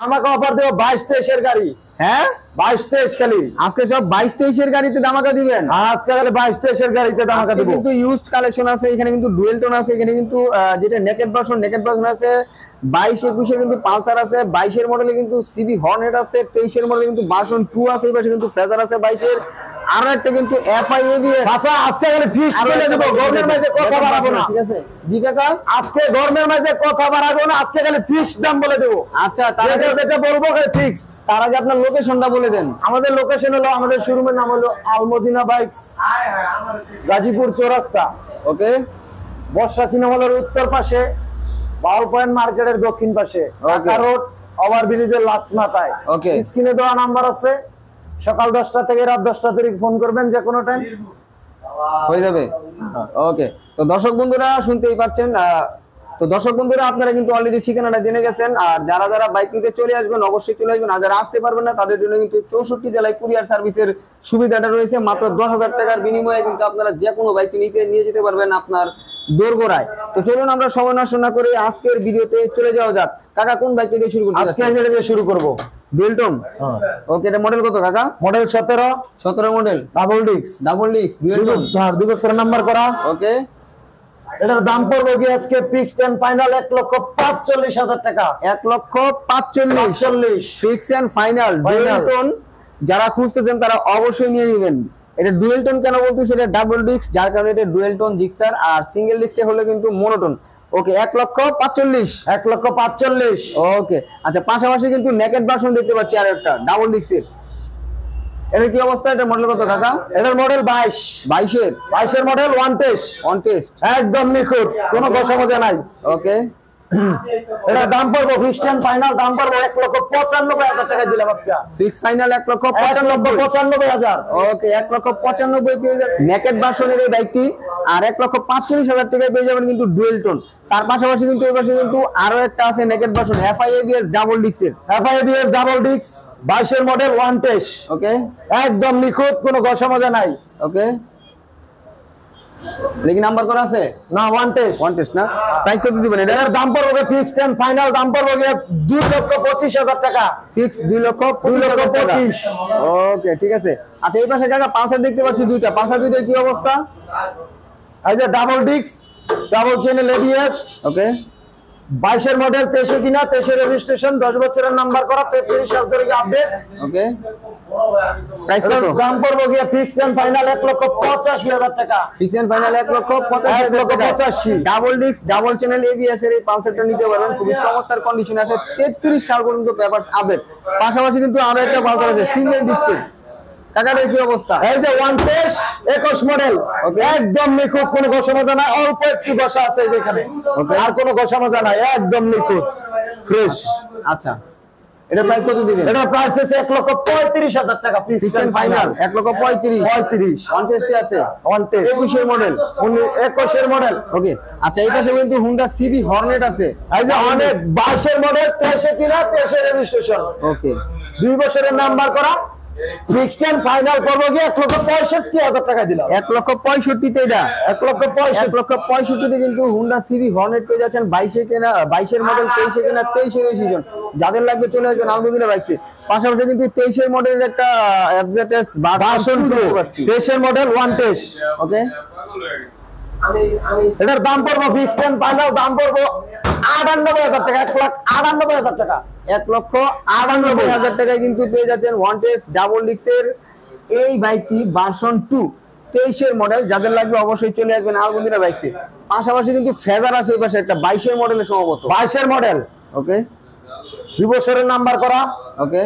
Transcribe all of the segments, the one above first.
আমাকে অফার দেব 22-23 এর গাড়ি। হ্যাঁ 22-23 খালি আজকে সব 22-23 এর গাড়িতে ধামাকা দিবেন। আজকে খালি 22-23 এর গাড়িতে ধামাকা দেব। কিন্তু ইউজড কালেকশন আছে, এখানে কিন্তু ডুয়েল টোন আছে, এখানে কিন্তু যেটা নেকেড ভার্সন আছে 22-21 এর কিন্তু পালসার আছে, 22 এর মডেলে কিন্তু সিবি হর্নেট আছে, 23 এর মডেলে কিন্তু ভার্সন 2 আছে, এই পাশে কিন্তু ফেজার আছে 22 এর, আর একটা কিন্তু এফআইএবিএস। আচ্ছা আজকে খালি ফিক্স বলে দেব, গরমের মাঝে কথা বাড়াবো না। ঠিক আছে জি কাকা, আজকে গরমের মাঝে কথা বাড়াবো না, আজকে খালি ফিক্সড দাম বলে দেব। আচ্ছা তার আগে যেটা বলবো খালি ফিক্সড। তার আগে আপনার লোকেশনটা বলে দেন। আমাদের লোকেশন হলো, আমাদের শোরুমের নাম হলো আলমদিনা বাইকস, গাজীপুর চৌরাস্তা, ওকে, বর্ষা সিনেমা হলের উত্তর পাশে, বাউল পয়েন্ট মার্কেটের দক্ষিণ পাশে, ঢাকা রোড ওভারব্রিজের লাস্ট মাথায়। ওকে, স্ক্রিনে দেওয়া নাম্বার আছে, সকাল 10টা থেকে রাত 10টা তৈরি ফোন করবেন, যে কোনো টাইম হয়ে যাবে। ওকে, তো দর্শক বন্ধুরা শুনতেই পাচ্ছেন, তো দর্শক বন্ধুরা আপনারা কিন্তু অলরেডি ঠিকানাটা জেনে গেছেন। আর যারা যারা বাইক নিতে চলে আসবেন অবশ্যই চলে আসবেন, আর যারা আসতে পারবেন না তাদের জন্য কিন্তু 64 জেলায় কুরিয়ার সার্ভিসের সুবিধাটা রয়েছে। মাত্র 10,000 টাকার বিনিময়ে কিন্তু আপনারা যে কোনো বাইকটি নিয়ে যেতে পারবেন আপনার দোরগোড়ায়। তো চলুন আমরা সময় নষ্ট না করে আজকের ভিডিওতে চলে যাওয়া যাক। কাকা কোন বাইকটি দিয়ে শুরু করতে আজকে এটা দিয়ে শুরু করব? Dual tone. ওকে, এটা মডেল কত কাকা? Model 17 model, double disc dual tone, 2 বছরের নাম্বার করা। ওকে, এটার দাম পড়বে কি আজকে ফিক্সড এন্ড ফাইনাল 1,45,000 টাকা। 1,45,000 fix and final dual tone. যারা খুঁজতেছেন তারা অবশ্যই নিয়ে নেবেন। এটা ডুয়েল টোন কেন বলতেছি, এটা ডাবল ডিস্ক, যার কারণে এটা ডুয়েল টোন জিক্সার, আর সিঙ্গেল ডিস্কটা হলো কিন্তু মোনোটোন। ওকে, 1,45,000। ওকে, আচ্ছা, পাশাপাশি কিন্তু নেকেড ভার্সন দেখতে পাচ্ছি আর একটা ডাবল ডিস্কের। এটার কি অবস্থা? এটা মডেল কত কাকা? এটার মডেল 22 এর মডেল, ওয়ান টেস্ট, একদম নিখুঁত, কোনো ঘষা মজা নাই। ওকে, এটা দাম পড়বে ফিক্সড এন্ড ফাইনাল দাম পড়বে 1,95,000 টাকা দিলাম আজকে। Fix final 1,95,000। ওকে, 1,95,000 নেকেড ভার্সনের এই বাইকটি, আর 1,45,000 টাকায় পেয়ে যাবেন কিন্তু ডুয়েল টোন। তার পাশাপাশি কিন্তু এই পাশে কিন্তু আরো একটা আছে নেকেড ভার্সন এফআইএবিএস ডাবল ডিস্কের, 22 এর মডেল, ওয়ান টেস্ট। ওকে, একদম নিখুঁত, কোনো ঘষা মজা নাই। ওকে, লেকিন নাম্বার করা আছে না, ওয়ান টেস্ট না। প্রাইস কত দিবেন এটা? এর দাম পড়বে ফিক্সড এন্ড ফাইনাল দাম পড়বে 2,25,000 টাকা। ফিক্স 2,25,000। ওকে, ঠিক আছে। আচ্ছা, এই পাশে কাকা পালসার দেখতে পাচ্ছি দুইটা, পালসার দুইটার কি অবস্থা? এই যে double disc, double channel ABS, okay, 22 এর মডেল, 23 কিনা, 23 রেজিস্ট্রেশন, 10 বছরের নাম্বার করা, 33 সাল ধরে আপডেট। ওকে, প্রাইস কত? দাম পড়বে গিয়ে ফিক্সড এন্ড ফাইনাল 1,85,000 টাকা। Fix and final 1,85,000। Double disc, double channel ABS এর এই পালসারটা নিতে পারেন, খুবই চমৎকার কন্ডিশনে আছে, 33 সাল পর্যন্ত পেপারস আপডেট। পাশাপাশি কিন্তু আরো একটা পালসার আছে সিঙ্গেল ডিস্কের, কাকাদের কি অবস্থা? এই যে ওয়ান টেস্ট 21 মডেল, একদম নিখুঁত, কোনো ঘষা মজা নাই, অল্প একটু ঘষা আছে যেখানে, আর কোনো ঘষা মজা নাই, একদম নিখুঁত ফ্রেশ। আচ্ছা, এটা প্রাইস কত দিবেন? এটা প্রাইস আছে 1,35,000 টাকা। Fix and final 1,35,000। One test আছে, ওয়ান টেস্ট 21 এর মডেল, 21 এর মডেল। ওকে, আচ্ছা, এই পাশে কিন্তু হুন্ডা সিবি হর্নেট আছে, এই যে অনেক 22 এর মডেল, 23 কিনা, 23 রেজিস্ট্রেশন, ওকে, 2 বছরের নাম্বার করা, ফিক্সড এন্ড ফাইনাল করব কি 1,65,000 টাকা দিলাম। 1,65,000 তে এটা 1,65,000 তে কিন্তু হুন্ডা সিবি হর্নেট পেয়ে যাচ্ছেন। 22 এর মডেল, 23 কিনা, 23 রেজিস্ট্রেশন। যাদের লাগবে চলে আসবেন আলমদিনা বাইকসে। পাশাপাশি কিন্তু 23 এর মডেলের একটা এফজেডএস ভার্সন 2, 23 এর মডেল, ওয়ান টেস্ট। ওকে, এটার দাম পড়বে ফিক্সড এন্ড ফাইনাল দাম পড়বে 98,000 টাকা। 1,98,000 টাকা। 1,98,000 টাকায় কিন্তু পেয়ে যাচ্ছেন ওয়ান টেস্ট ডাবল ডিস্কের এই বাইকটি ভার্সন 2, 23 এর মডেল। যাদের লাগবে অবশ্যই চলে আসবেন আলমদিনা বাইকসে। পাশাপাশি কিন্তু ফেজার আছে এই পাশে একটা 22 এর মডেলের সম্ভবত, 22 এর মডেল, ওকে, 2 বছরের নাম্বার করা। ওকে,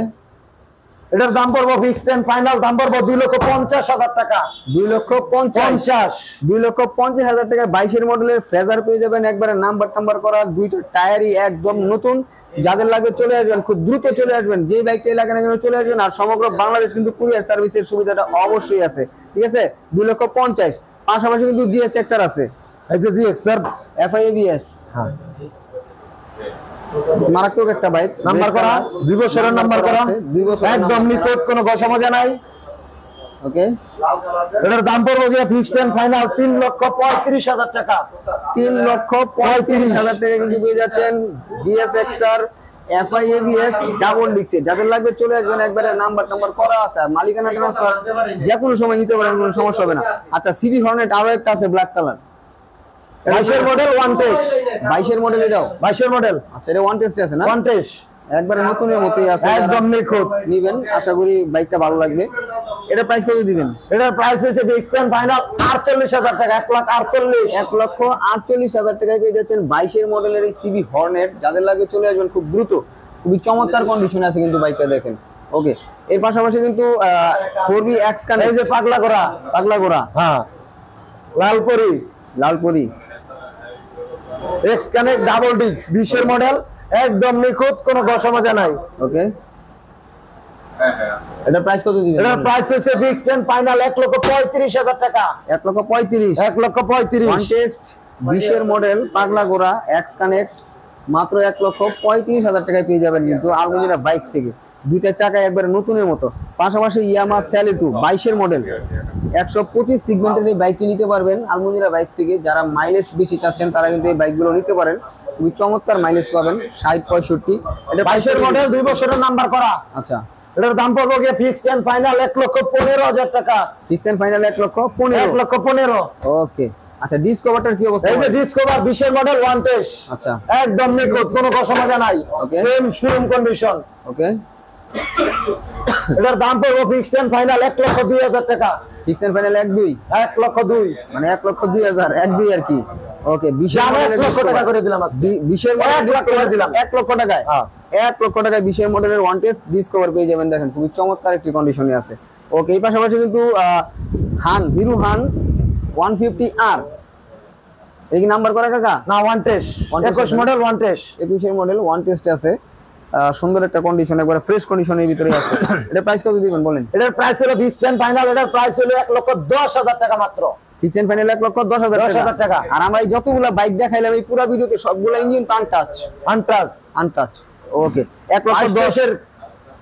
এটার দাম পড়বে ফিক্সড এন্ড ফাইনাল দাম পড়বে 2,50,000 টাকা। 2,50,000 টাকা 22 এর মডেলের ফেজার পেয়ে যাবেন, একবারে নাম্বার করা, দুইটা টায়ারই একদম নতুন। যাদের লাগবে চলে আসবেন, খুব দ্রুত চলে আসবেন, যে বাইকটাই লাগে না কেন চলে আসবেন। আর সমগ্র বাংলাদেশ কিন্তু কুরিয়ার সার্ভিসের সুবিধাটা অবশ্যই আছে, ঠিক আছে। 2,50,000। পাশাপাশি কিন্তু জিএসএক্সআর আছে, এই যে জিএক্সআর এফআইএবিএস, হ্যাঁ, মারাত্মক একটা বাইক, নাম্বার করা, 2 বছরের নাম্বার করা, একদম নিখুঁত, কোনো ঘষা মজা নাই। ওকে, এটার দাম পড়বে গিয়ে ফিক্সড এন্ড ফাইনাল 3,35,000 টাকা। 3,35,000 টাকা কিন্তু পেয়ে যাচ্ছেন জিএসএক্সআর FIABS ডাবল ডিক্সে, যাদের লাগবে চলে আসবেন, একবারে নাম্বার করা আছে, আর মালিকানা ট্রান্সফার যে কোনো সময় নিতে পারেন, কোনো সমস্যা হবে না। আচ্ছা, সিবি হর্নেট আরো একটা আছে black colour, 22 model one test, 22 model, এটাও 22 মডেল আচ্ছা, এটা ওয়ান টেস্ট আছে না, ওয়ান টেস্ট একবারে নতুনের মতোই আছে, একদম নিখুঁত। নিবেন, আশা করি বাইকটা ভালো লাগবে। এটা প্রাইস কত দিবেন? এটার প্রাইস হচ্ছে এক্সটেন্ড ফাইনাল 48,000 টাকা, 1,48,000 1,48,000 টাকায় পেয়ে যাচ্ছেন 22 মডেলের এই সিবি হর্নেট। যাদের লাগবে চলে আসবেন খুব দ্রুত, খুবই চমৎকার কন্ডিশনে আছে কিন্তু বাইকটা, দেখেন। ওকে, এর পাশাপাশি কিন্তু 4B এক্স কানেক্ট, এই যে পাগলা ঘোড়া, হ্যাঁ Lalpari x connect double disc 20 এর মডেল, একদম নিখুঁত, কোনো গসমজা নাই। ওকে, এটা প্রাইস কত দিবেন? এটার প্রাইস হচ্ছে এক্সটেন্ড ফাইনাল 1,35,000 টাকা, 1,35,000, 1,35,000 ওয়ান টেস্ট 20 এর মডেল পাগলা গোড়া এক্স কানেক্ট, মাত্র 1,35,000 টাকায় পেয়ে যাবেন কিন্তু আলমদিনা বাইক থেকে, দুইটা চাকায় একবারে নতুনের মতো। পাশাপাশি ইয়ামা স্যালিটু 22 এর মডেল 125 সেগমেন্টের এই বাইকটি নিতে পারবেন আলমদিনা বাইক থেকে। যারা মাইলেজ বেশি চাচ্ছেন তারা কিন্তু এই বাইকগুলো নিতে পারেন, খুবই চমৎকার মাইলেজ পাবেন, 60-65। এটা 22 এর মডেল, 2 বছরের নাম্বার করা। আচ্ছা, এটার দাম পড়বে গিয়ে ফিক্সড এন্ড ফাইনাল 1,15,000 টাকা, ফিক্স এন্ড ফাইনাল 1,15,000। 1,15,000। ওকে, আচ্ছা, ডিসকভারটার কি অবস্থা? এই যে ডিসকভার 20 এর মডেল ওয়ান টেস্ট, আচ্ছা, একদম নিখুঁত, কোনো গসমজা নাই, Okay. Same showroom condition. Okay, এটার দাম পড়বে ফিক্সড এন্ড ফাইনাল 1,02,000 টাকা, ফিক্স এন্ড ফাইনাল 1,2,000, 1,02,000 মানে 1,02,000, 1,2 আর কি। ওকে, 20 এর জানো, মডেলের 1 লক্ষ টাকা করে দিলাম আজকে। 20 এর মডেল 1 লাখ করে দিলাম। 1 লক্ষ টাকায়, হ্যাঁ। 1 লক্ষ টাকায় 20 এর মডেলের ওয়ান টেস্ট ডিসকভার পেয়ে যাবেন, দেখেন খুবই চমৎকার একটি কন্ডিশনে আছে। ওকে, এই পাশাপাশি কিন্তু হিরো হাং 150R, এই কি নাম্বার করা কাকা? না, one test, 21 model one test, 21 এর মডেল ওয়ান টেস্ট আছে, সুন্দর একটা কন্ডিশন, একবারে ফ্রেশ কন্ডিশনের ভিতরে আছে। এটা প্রাইস কত দিবেন বলেন? এটার প্রাইস হলো ফিক্সড এন্ড ফাইনাল, এটার প্রাইস হলো 1,10,000 টাকা মাত্র, ফিক্স এন্ড ফাইনাল 1,10,000 10,000 টাকা। আর আমরা এই যতগুলা বাইক দেখাইলাম এই পুরো ভিডিওতে সবগুলা ইঞ্জিন তো আনটাচ। ওকে, 1,10,000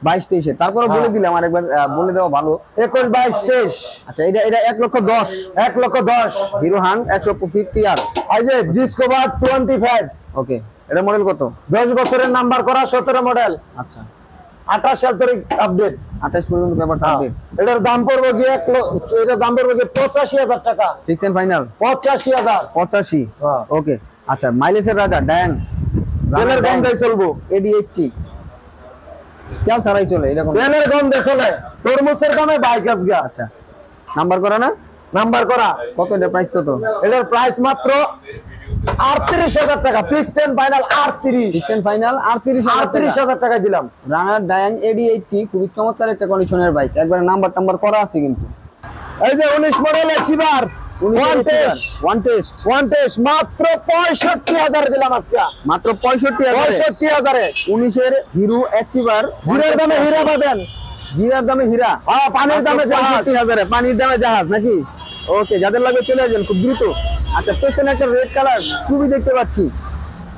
22-23, তারপরে বলে দিলাম আরেকবার, বলে দেওয়া ভালো। 21, 22, 23, আচ্ছা, এটা 1,10,000 1,10,000। Hero Hang 150R। এই যে ডিসকভার 25, ওকে, এটা মডেল কত? 10 বছরের নাম্বার করা, 17 মডেল, আচ্ছা, 28 সাল তারিখ আপডেট। 28 পর্যন্ত পেপার থাকবে। এটার দাম পড়বে গিয়ে এটার দাম পড়বে গিয়ে 85,000 টাকা, ফিক্স এন্ড ফাইনাল 85,000। 85। হ্যাঁ। ওকে, আচ্ছা, মাইলেজের রাজা ডায়াং, তেলের গন্ধে চলবো, AD 80 তেল ছাড়াই চলে এরকম, তেলের গন্ধে চলে, তরমুজের দামে বাইক আজগা। আচ্ছা, নাম্বার করা না, নাম্বার করা। কত এটা প্রাইস কত? এটার প্রাইস মাত্র 38,000 টাকা, fixed and final 38, fix and final 38,000 টাকা দিলাম। রানার ডায়াং AD 80, খুবই চমৎকার একটা কন্ডিশনের বাইক, একবার নাম্বার করা আছে কিন্তু। এই যে 19 model Achiever one test, one test মাত্র 65,000 দিলাম আজকে, মাত্র 65,000। 19 এর হিরো অ্যাচিভার, জিরার দামে হীরা পাবেন, জিরার দামে হীরা, হ্যাঁ, পানির দামে জাহাজ, 65,000, পানির দামে জাহাজ নাকি। ওকে, যাদের লাগবে চলে আসবেন খুব দ্রুত। আচ্ছা, পেছনে একটা রেড কালার খুবই দেখতে পাচ্ছি,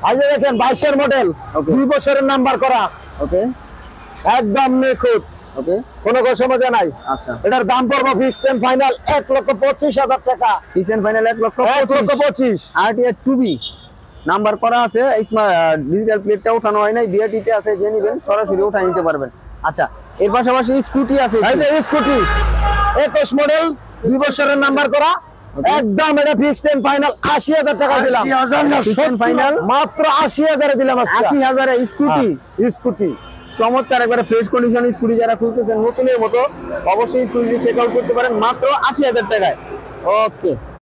এই যে দেখেন 22 এর মডেল, Okay. 2 বছরের নাম্বার করা, ওকে, একদম নিখুঁত, ওকে, কোনো সমস্যা নাই। আচ্ছা, এটার দাম পড়বে ফিক্সড এন্ড ফাইনাল 1,25,000 টাকা, fix and final 1,25,000। 1,25,000। RTR 2B number করা আছে, ডিজিটাল প্লেটটা ওঠানো হয় নাই, BRT তে আছে, যে নিবেন সরাসরি উঠাই নিতে পারবেন। আচ্ছা, এর পাশাপাশি স্কুটি আছে, এই যে স্কুটি 21 মডেল, 2 বছরের নাম্বার করা, একদম এটা ফিক্সড এন্ড ফাইনাল 80,000 টাকা দিলাম, 80,000 ফাইনাল, মাত্র 80,000 দিলাম আজকে। 80,000 স্কুটি, স্কুটি চমৎকার একবারে ফ্রেশ কন্ডিশন স্কুটি, যারা খুঁজতেছেন নতুনের মতো অবশ্যই স্কুটি চেক আউট করতে পারেন মাত্র 80,000 টাকায়। ওকে।